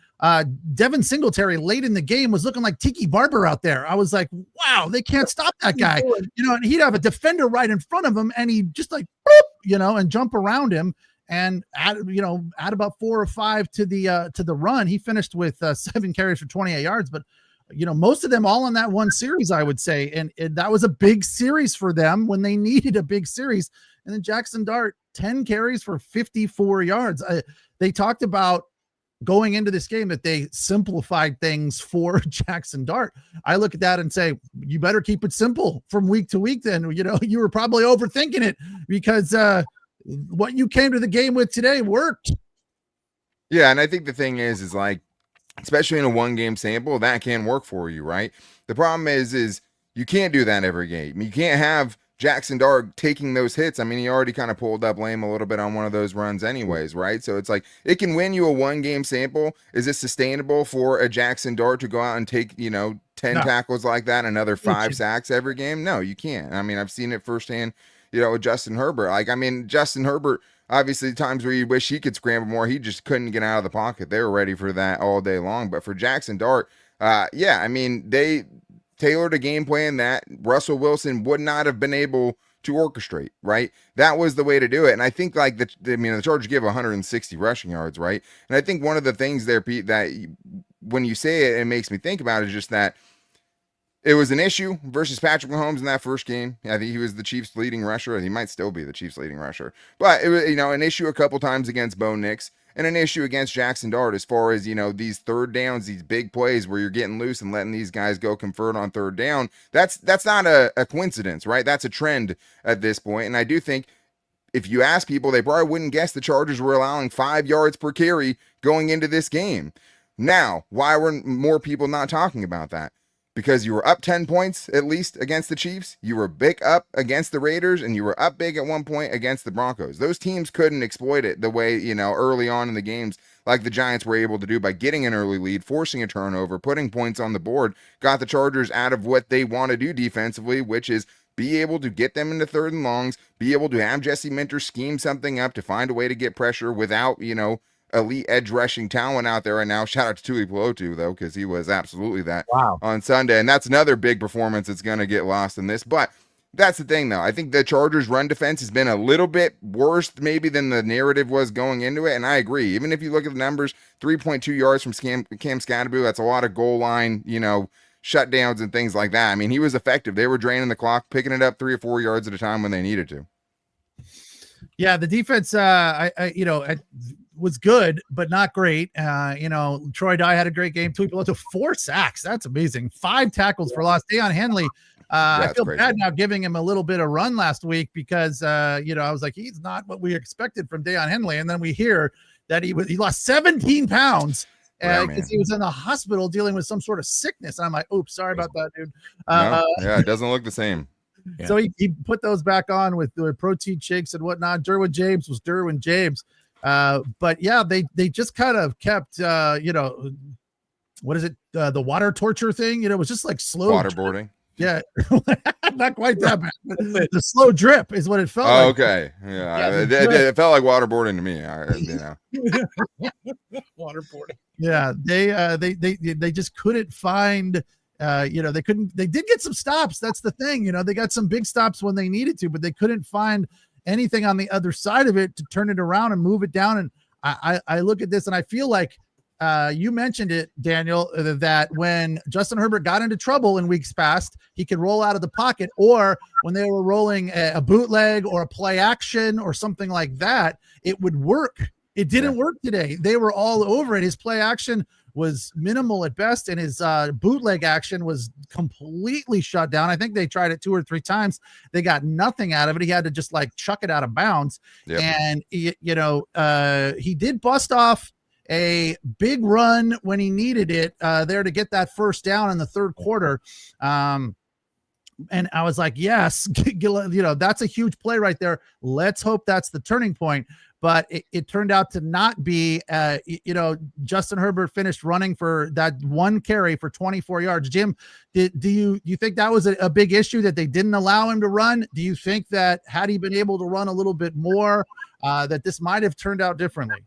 Devin Singletary late in the game was looking like Tiki Barber out there. I was like, wow, they can't stop that guy. And he'd have a defender right in front of him, and he'd just like, boop, and jump around him. And add about 4 or 5 to the run. He finished with 7 carries for 28 yards, but most of them all in that one series, I would say. And that was a big series for them when they needed a big series. And then Jackson Dart, 10 carries for 54 yards. They talked about going into this game that they simplified things for Jackson Dart. I look at that and say, you better keep it simple from week to week. Then, you were probably overthinking it because, what you came to the game with today worked. Yeah, and I think the thing is like, especially in a 1-game sample, that can work for you, right? The problem is you can't do that every game. You can't have Jackson Dart taking those hits. I mean, he already kind of pulled up lame a little bit on one of those runs anyways, right? So it's like, it can win you a 1-game sample. Is it sustainable for a Jackson Dart to go out and take, 10 tackles like that, another 5 sacks every game? No, you can't. I mean, I've seen it firsthand, with Justin Herbert. Like, I mean, Justin Herbert, obviously times where you wish he could scramble more, he just couldn't get out of the pocket. They were ready for that all day long. But for Jackson Dart, I mean, they tailored a game plan that Russell Wilson would not have been able to orchestrate, right? That was the way to do it. And I think like the Chargers give 160 rushing yards, right? And I think one of the things there, Pete, that when you say it makes me think about is just that it was an issue versus Patrick Mahomes in that first game. I think he was the Chiefs' leading rusher. He might still be the Chiefs' leading rusher. But it was, an issue a couple times against Bo Nix and an issue against Jackson Dart as far as, these third downs, these big plays where you're getting loose and letting these guys go convert on third down. That's not a coincidence, right? That's a trend at this point. And I do think if you ask people, they probably wouldn't guess the Chargers were allowing 5 yards per carry going into this game. Now, why were more people not talking about that? Because you were up 10 points at least against the Chiefs. You were big up against the Raiders, and you were up big at one point against the Broncos. Those teams couldn't exploit it the way, early on in the games, like the Giants were able to do by getting an early lead, forcing a turnover, putting points on the board, got the Chargers out of what they want to do defensively, which is be able to get them into 3rd and longs, be able to have Jesse Minter scheme something up to find a way to get pressure without, elite edge rushing talent out there right now. Shout out to Tuli Tuipolottu, though, because he was absolutely that on Sunday. And that's another big performance that's going to get lost in this. But that's the thing, though. I think the Chargers' run defense has been a little bit worse maybe than the narrative was going into it. And I agree. Even if you look at the numbers, 3.2 yards from Cam Scatterbo, that's a lot of goal line, shutdowns and things like that. I mean, he was effective. They were draining the clock, picking it up 3 or 4 yards at a time when they needed to. Yeah, the defense, was good, but not great. Troy Dye had a great game. Tuipolotu 4 sacks. That's amazing. 5 tackles for loss. Deion Henley, I feel bad now giving him a little bit of run last week because, I was like, he's not what we expected from Deion Henley. And then we hear that he lost 17 pounds because he was in the hospital dealing with some sort of sickness. And I'm like, oops, sorry about that, dude. It doesn't look the same. Yeah. So he put those back on with the protein shakes and whatnot. Derwin James was Derwin James. But yeah, they just kind of kept, what is it? The water torture thing, it was just like slow waterboarding. Yeah. Not quite that bad. The slow drip is what it felt like. Okay. Yeah. It felt like waterboarding to me. Waterboarding. Yeah. They just couldn't find, they did get some stops. That's the thing. They got some big stops when they needed to, but they couldn't find anything on the other side of it to turn it around and move it down. And I look at this and I feel like you mentioned it, Daniel, that when Justin Herbert got into trouble in weeks past, he could roll out of the pocket, or when they were rolling a bootleg or a play action or something like that, it would work. It didn't work today. They were all over it. His play action was minimal at best, and his bootleg action was completely shut down. I think they tried it 2 or 3 times. They got nothing out of it. He had to just like chuck it out of bounds. Yep. And he did bust off a big run when he needed it there to get that first down in the 3rd quarter. And I was like, yes, that's a huge play right there. Let's hope that's the turning point. But it turned out to not be. Justin Herbert finished running for that 1 carry for 24 yards. Jim, do you think that was a big issue that they didn't allow him to run? Do you think that had he been able to run a little bit more, that this might have turned out differently?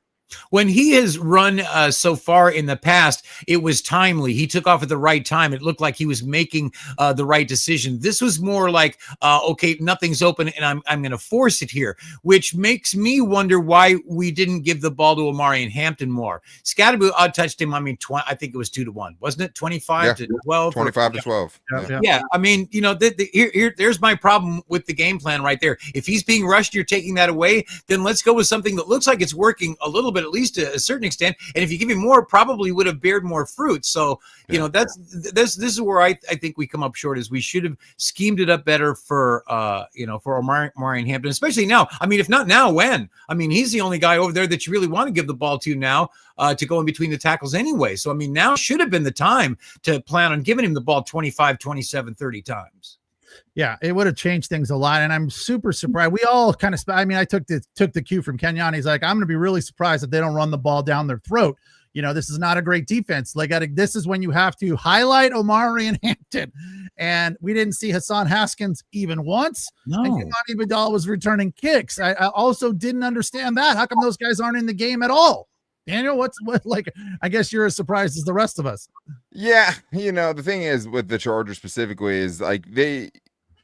When he has run so far in the past, it was timely. He took off at the right time. It looked like he was making the right decision. This was more like, okay, nothing's open and I'm going to force it here, which makes me wonder why we didn't give the ball to Omarion Hampton more. Scatterbo touched him. I mean, I think it was 2-1, wasn't it? 25 to 12. 25 to 12. Yeah. I mean, there's my problem with the game plan right there. If he's being rushed, you're taking that away, then let's go with something that looks like it's working a little bit, at least to a certain extent. And if you give him more, probably would have bared more fruit. So, this is where I think we come up short, is we should have schemed it up better for Omarion Hampton, especially now. I mean, if not now, when? I mean, he's the only guy over there that you really want to give the ball to now to go in between the tackles anyway. So, I mean, now should have been the time to plan on giving him the ball 25, 27, 30 times. Yeah, it would have changed things a lot. And I'm super surprised. We all kind of, I took the cue from Kenyon. He's like, I'm going to be really surprised if they don't run the ball down their throat. This is not a great defense. This is when you have to highlight Omarion Hampton. And we didn't see Hassan Haskins even once. No. And Kimani Vidal was returning kicks. I also didn't understand that. How come those guys aren't in the game at all? Daniel, I guess you're as surprised as the rest of us. Yeah. The thing is with the Chargers specifically is like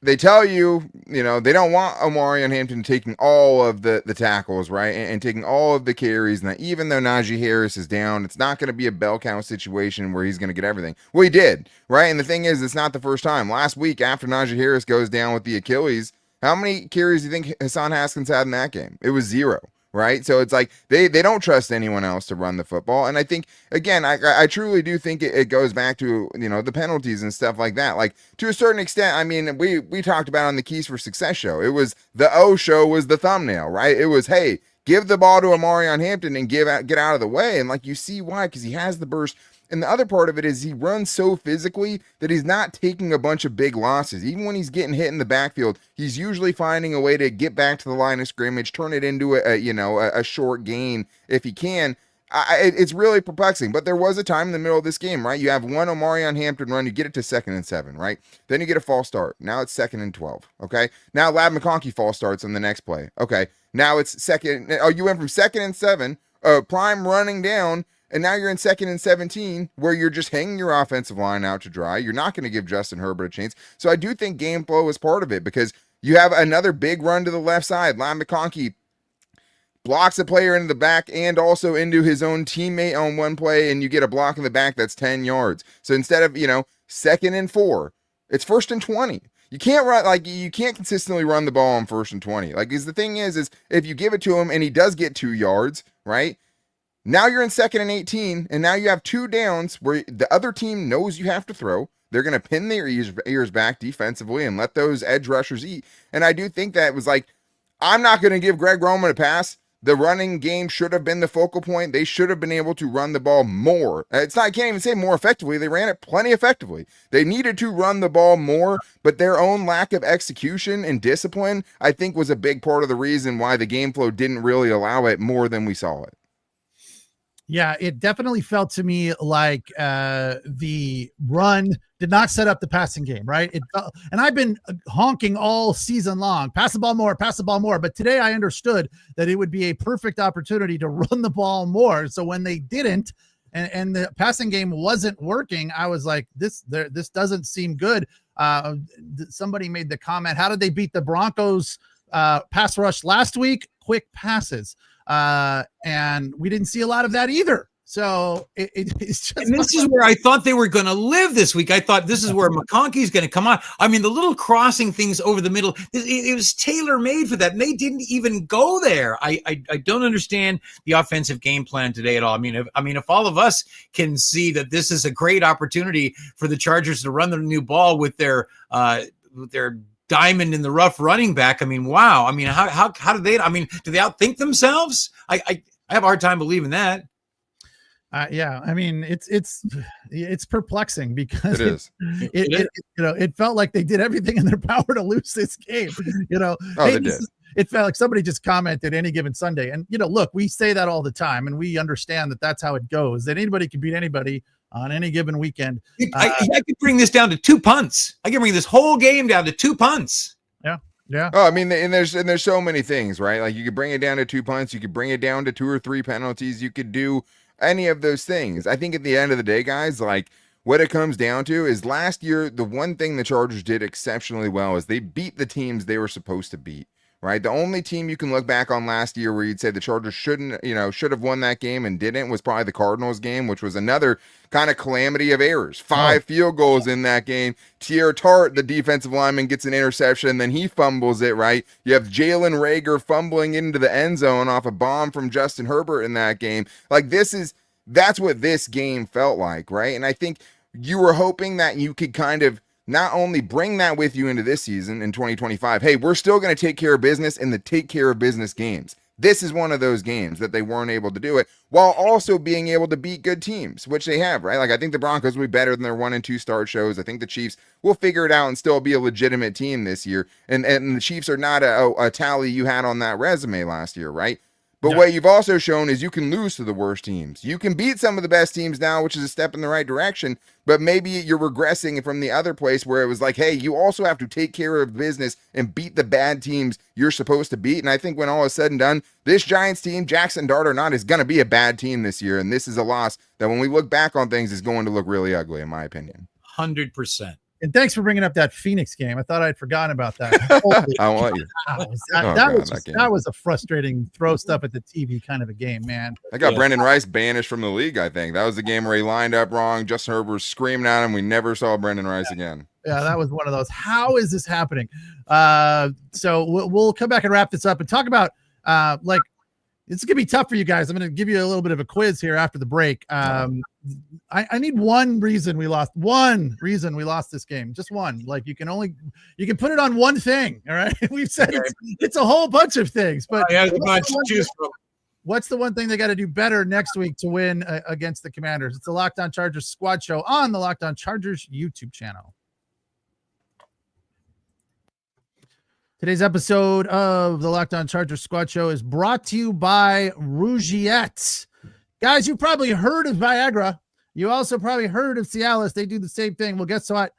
they tell you, they don't want Omarion Hampton taking all of the tackles, right? And taking all of the carries. Now, even though Najee Harris is down, it's not going to be a bell count situation where he's going to get everything. Well, he did, right? And the thing is, it's not the first time. Last week, after Najee Harris goes down with the Achilles, how many carries do you think Hassan Haskins had in that game? It was 0. right? So it's like they don't trust anyone else to run the football. And I think, again, I truly do think it goes back to, the penalties and stuff like that. Like, to a certain extent, I mean, we talked about on the Keys for Success show, it was the O show was the thumbnail, right? It was, hey, give the ball to OMARION HAMPTON and get out of the way. And like, you see why, because he has the burst. And the other part of it is he runs so physically that he's not taking a bunch of big losses. Even when he's getting hit in the backfield, he's usually finding a way to get back to the line of scrimmage, turn it into a short gain if he can. It's really perplexing. But there was a time in the middle of this game, right? You have one OMARION HAMPTON run, you get it to 2nd and 7, right? Then you get a false start. Now it's 2nd and 12, okay? Now Lab McConkey false starts on the next play, okay? Now it's second. Oh, you went from 2nd and 7, prime running down, and now you're in 2nd and 17, where you're just hanging your offensive line out to dry. You're not going to give Justin Herbert a chance. So I do think game flow is part of it, because you have another big run to the left side. Lab McConkey blocks a player into the back and also into his own teammate on one play, and you get a block in the back that's 10 yards. So instead of, 2nd and 4, it's 1st and 20. You can't run, like, you can't consistently run the ball on 1st and 20. Like, the thing is if you give it to him and he does get 2 yards, right? Now you're in 2nd and 18, and now you have 2 downs where the other team knows you have to throw. They're going to pin their ears back defensively and let those edge rushers eat. And I do think that was like, I'm not going to give Greg Roman a pass. The running game should have been the focal point. They should have been able to run the ball more. I can't even say more effectively. They ran it plenty effectively. They needed to run the ball more, but their own lack of execution and discipline, I think, was a big part of the reason why the game flow didn't really allow it more than we saw it. Yeah, it definitely felt to me like the run did not set up the passing game, right? And I've been honking all season long, pass the ball more. But today I understood that it would be a perfect opportunity to run the ball more. So when they didn't, and the passing game wasn't working, I was like, this doesn't seem good. Somebody made the comment, how did they beat the Broncos pass rush last week? Quick passes. And we didn't see a lot of that either. So it's just. And this is where I thought they were going to live this week. I thought this is where McConkey's going to come on. I mean, the little crossing things over the middle, it was tailor-made for that. And they didn't even go there. I don't understand the offensive game plan today at all. I mean, if all of us can see that this is a great opportunity for the Chargers to run the new ball with their diamond in the rough running back. I mean, wow. I mean, how do they, do they outthink themselves? I have a hard time believing that. Yeah. I mean, it's perplexing because it felt like they did everything in their power to lose this game. They did. It felt like somebody just commented any given Sunday. And, look, we say that all the time and we understand that that's how it goes, that anybody can beat anybody on any given weekend. I could bring this down to 2 punts. I can bring this whole game down to 2 punts. Yeah. Oh, I mean, and there's so many things, right? Like, you could bring it down to 2 punts. You could bring it down to 2 or 3 penalties. You could do any of those things. I think at the end of the day, guys, like, what it comes down to is last year, the one thing the Chargers did exceptionally well is they beat the teams they were supposed to beat. Right. The only team you can look back on last year where you'd say the Chargers should have won that game and didn't was probably the Cardinals game, which was another kind of calamity of errors. 5 field goals in that game. Tier Tart, the defensive lineman, gets an interception, then he fumbles it, right? You have Jalen Reagor fumbling into the end zone off a bomb from Justin Herbert in that game. Like, that's what this game felt like, right? And I think you were hoping that you could kind of not only bring that with you into this season in 2025, hey, we're still going to take care of business in the take care of business games. This is one of those games that they weren't able to do it while also being able to beat good teams, which they have, right? Like, I think the Broncos will be better than their 1 and 2 start shows. I think the Chiefs will figure it out and still be a legitimate team this year. And the Chiefs are not a tally you had on that resume last year, right? But what you've also shown is you can lose to the worst teams. You can beat some of the best teams now, which is a step in the right direction, but maybe you're regressing from the other place where it was like, hey, you also have to take care of business and beat the bad teams you're supposed to beat. And I think when all is said and done, this Giants team, Jackson Dart or not, is going to be a bad team this year. And this is a loss that when we look back on things is going to look really ugly, in my opinion. 100%. And thanks for bringing up that Phoenix game. I thought I'd forgotten about that. I want you. That was a frustrating throw stuff at the TV kind of a game, man. I got Brendan Rice banished from the league, I think. That was the game where he lined up wrong. Justin Herbert was screaming at him. We never saw Brendan Rice again. Yeah, that was one of those. How is this happening? So we'll come back and wrap this up and talk about it's gonna be tough for you guys. I'm gonna give you a little bit of a quiz here after the break. I need one reason we lost. One reason we lost this game. Just one. Like you can put it on one thing. All right. We've said it's a whole bunch of things, but what's the one thing they got to do better next week to win against the Commanders? It's the Locked On Chargers Squad Show on the Locked On Chargers YouTube channel. Today's episode of the Locked On Chargers Squad Show is brought to you by Rougiette. Guys, you probably heard of Viagra. You also probably heard of Cialis. They do the same thing. Well, guess what?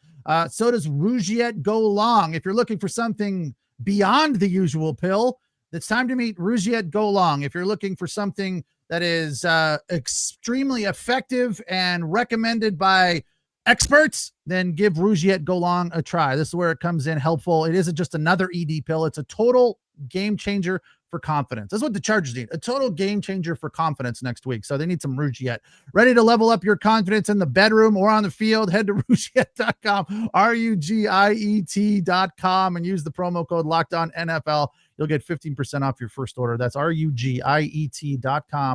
So does Rougiette Go Long. If you're looking for something beyond the usual pill, it's time to meet Rougiette Go Long. If you're looking for something that is extremely effective and recommended by experts, then give Rougiette Go Long a try. This is where it comes in helpful. It isn't just another ED pill. It's a total game changer for confidence. That's what the Chargers need, a total game changer for confidence next week. So they need some Rougiette. Ready to level up your confidence in the bedroom or on the field? Head to Rougiette.com, RUGIET.com, and use the promo code LOCKEDONNFL. You'll get 15% off your first order. That's RUGIET.com,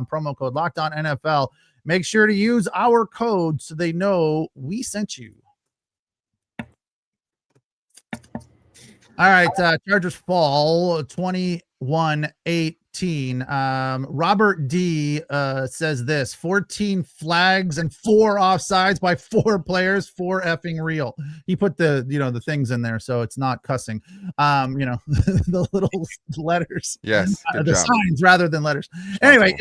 promo code LOCKEDONNFL. Make sure to use our code so they know we sent you. All right, Chargers fall 21-18. Robert D says this: 14 flags and 4 offsides by 4 players, 4 effing real. He put the the things in there so it's not cussing. The little letters. Yes, the signs rather than letters. Anyway,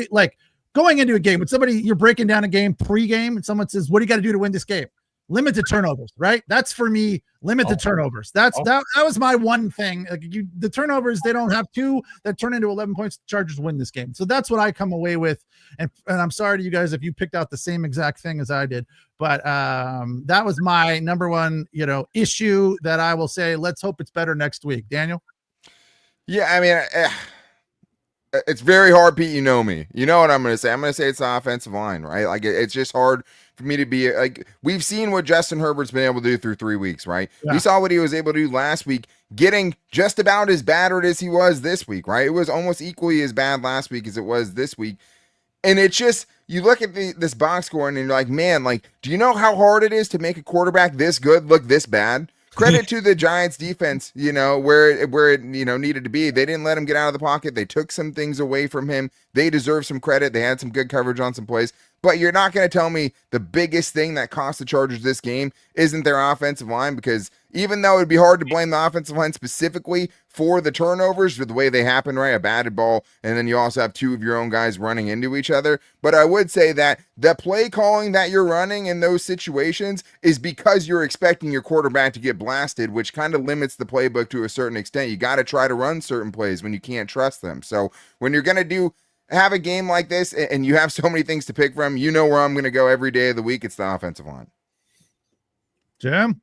like going into a game with somebody, you're breaking down a game pregame, and someone says, "What do you got to do to win this game?" Limit the turnovers, right? That's for me. Limit the turnovers. That was my one thing. Like the turnovers, they don't have 2 that turn into 11 points. Chargers win this game. So that's what I come away with. And I'm sorry to you guys if you picked out the same exact thing as I did, but that was my number one, issue that I will say. Let's hope it's better next week. Daniel. Yeah, I mean, it's very hard, Pete. You know me. You know what I'm going to say. I'm going to say it's the offensive line, right? Like it's just hard for me to be like, we've seen what Justin Herbert's been able to do through 3 weeks, right? Yeah. We saw what he was able to do last week, getting just about as bad as he was this week, right? It was almost equally as bad last week as it was this week. And it's just, you look at this box score and you're like, man, like, do you know how hard it is to make a quarterback this good look this bad? Credit to the Giants defense, where it needed to be. They didn't let him get out of the pocket. They took some things away from him. They deserve some credit. They had some good coverage on some plays. But you're not going to tell me the biggest thing that cost the Chargers this game isn't their offensive line, because even though it'd be hard to blame the offensive line specifically for the turnovers, for the way they happen, right? A batted ball, and then you also have 2 of your own guys running into each other. But I would say that the play calling that you're running in those situations is because you're expecting your quarterback to get blasted, which kind of limits the playbook to a certain extent. You got to try to run certain plays when you can't trust them. So when you're going to have a game like this and you have so many things to pick from, where I'm going to go every day of the week. It's the offensive line. Jim?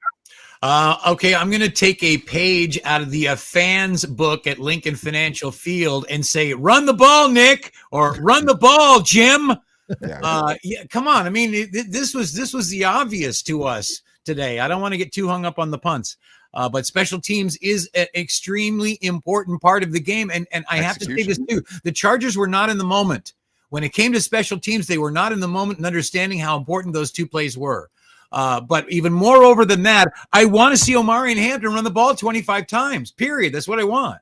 Okay, I'm going to take a page out of the fans book at Lincoln Financial Field and say, run the ball, Nick, or run the ball, Jim. Yeah, come on. I mean, this was the obvious to us today. I don't want to get too hung up on the punts. But special teams is an extremely important part of the game. And I have to say this too. The Chargers were not in the moment. When it came to special teams, they were not in the moment and understanding how important those 2 plays were. But even moreover than that, I want to see OMARION HAMPTON run the ball 25 times, period. That's what I want.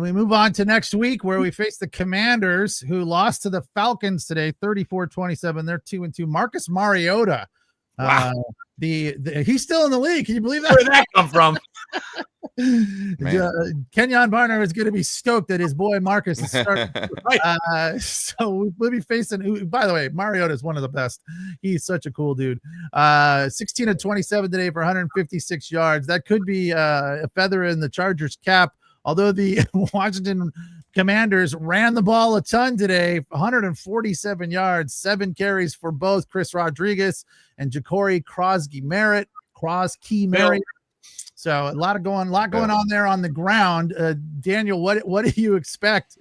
We move on to next week where we face the Commanders, who lost to the Falcons today, 34-27. They're 2-2. Marcus Mariota. Wow. He's still in the league. Can you believe that? Where did that come from? Kenyon Barner is going to be stoked that his boy Marcus is starting. So we'll be facing, by the way, Mariota is one of the best. He's such a cool dude. 16-27 today for 156 yards. That could be a feather in the Chargers cap. Although the Washington Commanders ran the ball a ton today, 147 yards, 7 carries for both Chris Rodriguez and Ja'Cory Crosby-Merritt. So a lot going on there on the ground. Daniel, what do you expect,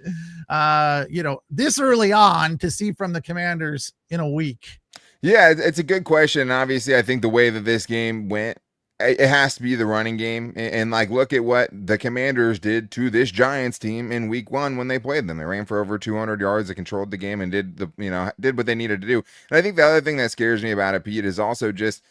this early on to see from the Commanders in a week? Yeah, it's a good question. Obviously, I think the way that this game went, it has to be the running game. And like, look at what the Commanders did to this Giants team in week 1 when they played them. They ran for over 200 yards. They controlled the game and did what they needed to do. And I think the other thing that scares me about it, Pete, is also just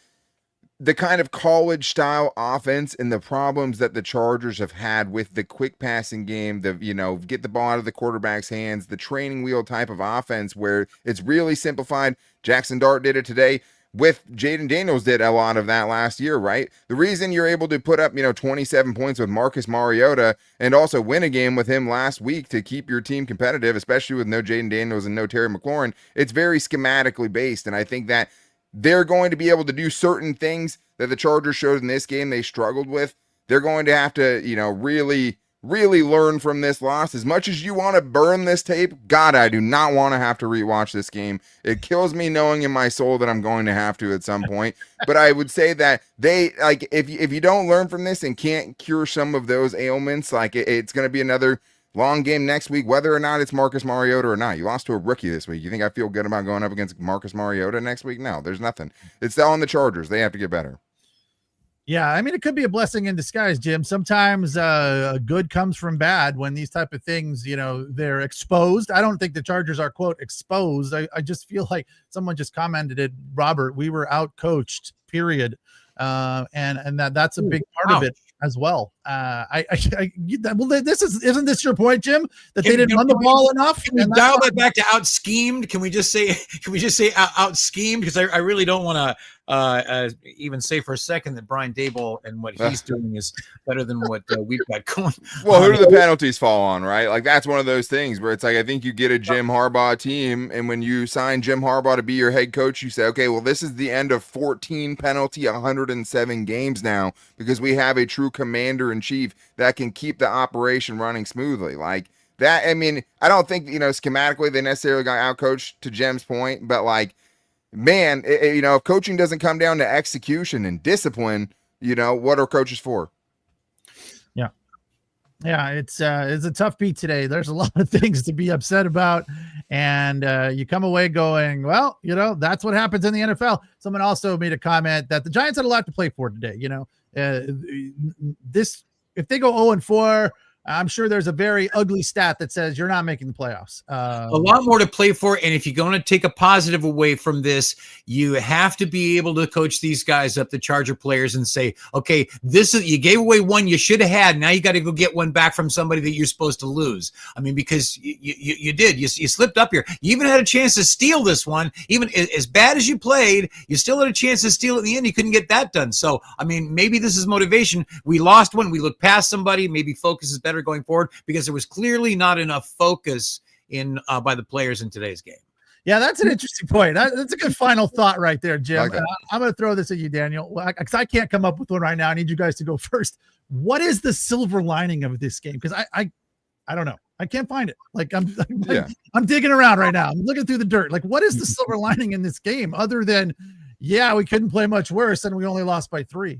the kind of college style offense and the problems that the Chargers have had with the quick passing game, get the ball out of the quarterback's hands, the training wheel type of offense where it's really simplified. Jackson Dart did it today. With Jaden Daniels did a lot of that last year, right? The reason you're able to put up, 27 points with Marcus Mariota and also win a game with him last week to keep your team competitive, especially with no Jaden Daniels and no Terry McLaurin, it's very schematically based. And I think that they're going to be able to do certain things that the Chargers showed in this game they struggled with. They're going to have to, really, really learn from this loss. As much as you want to burn this tape, God, I do not want to have to rewatch this game. It kills me knowing in my soul that I'm going to have to at some point. But I would say that if you don't learn from this and can't cure some of those ailments, it's going to be another long game next week, whether or not it's Marcus Mariota or not. You lost to a rookie this week. You think I feel good about going up against Marcus Mariota next week? No, there's nothing. It's on the Chargers. They have to get better. Yeah, I mean, it could be a blessing in disguise, Jim. Sometimes good comes from bad when these type of things, they're exposed. I don't think the Chargers are, quote, exposed. I just feel like someone just commented it, Robert, we were out-coached, period. And that's a big part of it as well. Isn't this your point, Jim? That they didn't run the ball enough? Can we dial that back to out schemed? Can we just say out schemed? Because I really don't want to even say for a second that Brian Daboll and what he's doing is better than what we've got going. Well, who do the penalties fall on, right? Like, that's one of those things where it's like, I think you get a Jim Harbaugh team, and when you sign Jim Harbaugh to be your head coach, you say, okay, well, this is the end of 14 penalty, 107 games now, because we have a true commander-in-chief that can keep the operation running smoothly. Like that, I mean, I don't think, schematically they necessarily got outcoached, to Jim's point, but man, if coaching doesn't come down to execution and discipline, what are coaches for? Yeah, it's a tough beat today. There's a lot of things to be upset about, and you come away going, well, that's what happens in the NFL. Someone also made a comment that the Giants had a lot to play for today. If they go 0-4, I'm sure there's a very ugly stat that says you're not making the playoffs. A lot more to play for. And if you're going to take a positive away from this, you have to be able to coach these guys up, the Charger players, and say, okay, you gave away one you should have had. Now you got to go get one back from somebody that you're supposed to lose. I mean, because you did. You slipped up here. You even had a chance to steal this one. Even as bad as you played, you still had a chance to steal at the end. You couldn't get that done. So, I mean, maybe this is motivation. We lost one. We looked past somebody. Maybe focus is better going forward, because there was clearly not enough focus by the players in today's game. Yeah, that's an interesting point. That's a good final thought right there, Jim. Okay. I'm going to throw this at you, Daniel, because I can't come up with one right now. I need you guys to go first. What is the silver lining of this game? Because I don't know. I can't find it. I'm digging around right now. I'm looking through the dirt. What is the silver lining in this game other than, we couldn't play much worse and we only lost by 3?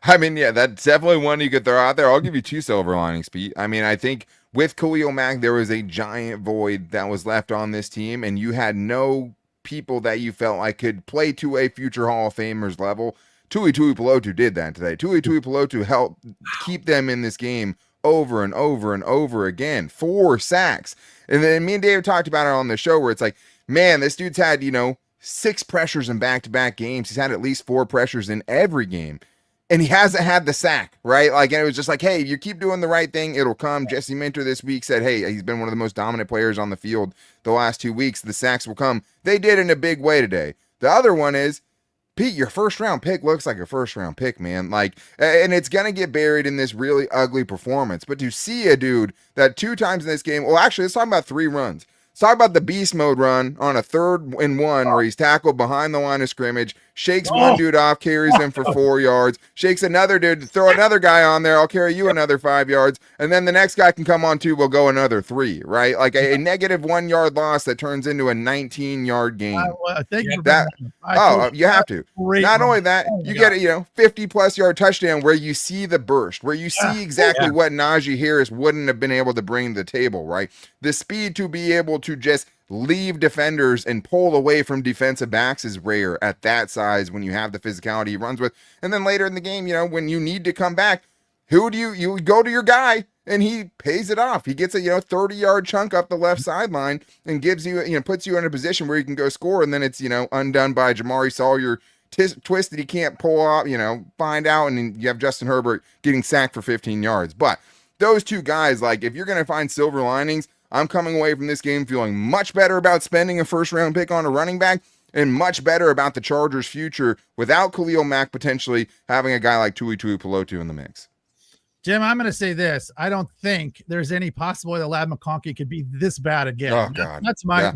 I mean, yeah, that's definitely one you could throw out there. I'll give you 2 silver linings, Pete. I mean, I think with Khalil Mack, there was a giant void that was left on this team, and you had no people that you felt like could play to a future Hall of Famers level. Tuli Tuipolotu did that today. Tuli Tuipolotu helped keep them in this game over and over and over again. 4 sacks. And then me and Dave talked about it on the show where it's like, man, this dude's had, 6 pressures in back-to-back games. He's had at least 4 pressures in every game. And he hasn't had the sack, right? And it was just like, hey, you keep doing the right thing, it'll come. Jesse Minter this week said, hey, he's been one of the most dominant players on the field the last 2 weeks. The sacks will come. They did in a big way today. The other one is, Pete, your first-round pick looks like a first-round pick, man. And it's going to get buried in this really ugly performance. But to see a dude that 2 times in this game, well, actually, let's talk about 3 runs. Let's talk about the beast mode run on a 3rd and 1 where he's tackled behind the line of scrimmage, shakes one dude off, carries him for 4 yards, shakes another dude, throw another guy on there, I'll carry you another 5 yards, and then the next guy can come on 2, we'll go another 3, right? A negative 1 yard loss that turns into a 19-yard gain. Thank you. You have to. Not only that, you get a 50-plus yard touchdown where you see the burst, where you see exactly what Najee Harris wouldn't have been able to bring to the table, right? The speed to be able to just leave defenders and pull away from defensive backs is rare at that size when you have the physicality he runs with. And then later in the game, when you need to come back, who do you go to your guy and he pays it off. He gets a 30-yard chunk up the left sideline and gives you, puts you in a position where you can go score, and then it's undone by Jamari Sawyer twist that he can't pull off, find out, and then you have Justin Herbert getting sacked for 15 yards. But those two guys, like, if you're going to find silver linings, I'm coming away from this game feeling much better about spending a first-round pick on a running back and much better about the Chargers' future without Khalil Mack potentially having a guy like Tuli Tuipolotu in the mix. Jim, I'm going to say this. I don't think there's any possible way that Ladd McConkey could be this bad again. Oh, God. That's my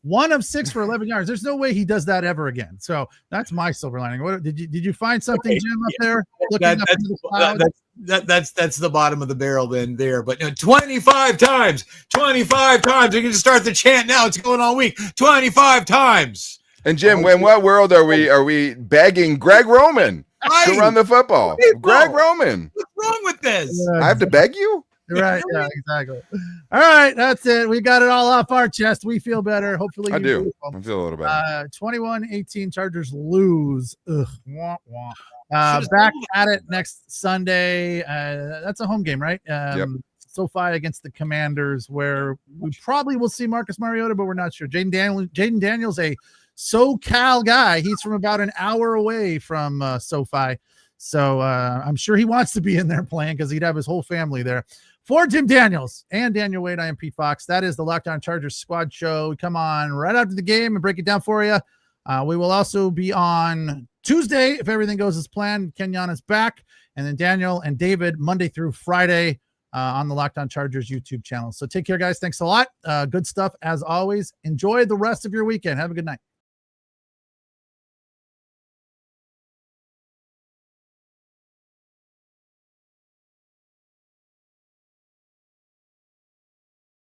one of six for 11 yards. There's no way he does that ever again. So that's my silver lining. What did you find something, Jim, up there? That's the bottom of the barrel then there. But 25 times, we can start the chant now. It's going all week. 25 times. And Jim, in what world are we begging Greg Roman to run the football? Greg Roman. What's wrong with this? I have to beg you? Right. Yeah, exactly. All right. That's it. We got it all off our chest. We feel better. Hopefully I do. I feel a little better. 21-18 Chargers lose. Ugh. Wah, wah. Back at it next Sunday. That's a home game, right? Yep. SoFi against the Commanders, where we probably will see Marcus Mariota, but we're not sure. Jaden Daniels, a SoCal guy. He's from about an hour away from SoFi. So I'm sure he wants to be in there playing because he'd have his whole family there. For Jim Daniels and Daniel Wade, I am Pete Fox. That is the Locked On Chargers Squad Show. We come on right after the game and break it down for you. We will also be on Tuesday if everything goes as planned. Kenyon is back. And then Daniel and David Monday through Friday on the Locked On Chargers YouTube channel. So take care, guys. Thanks a lot. Good stuff as always. Enjoy the rest of your weekend. Have a good night.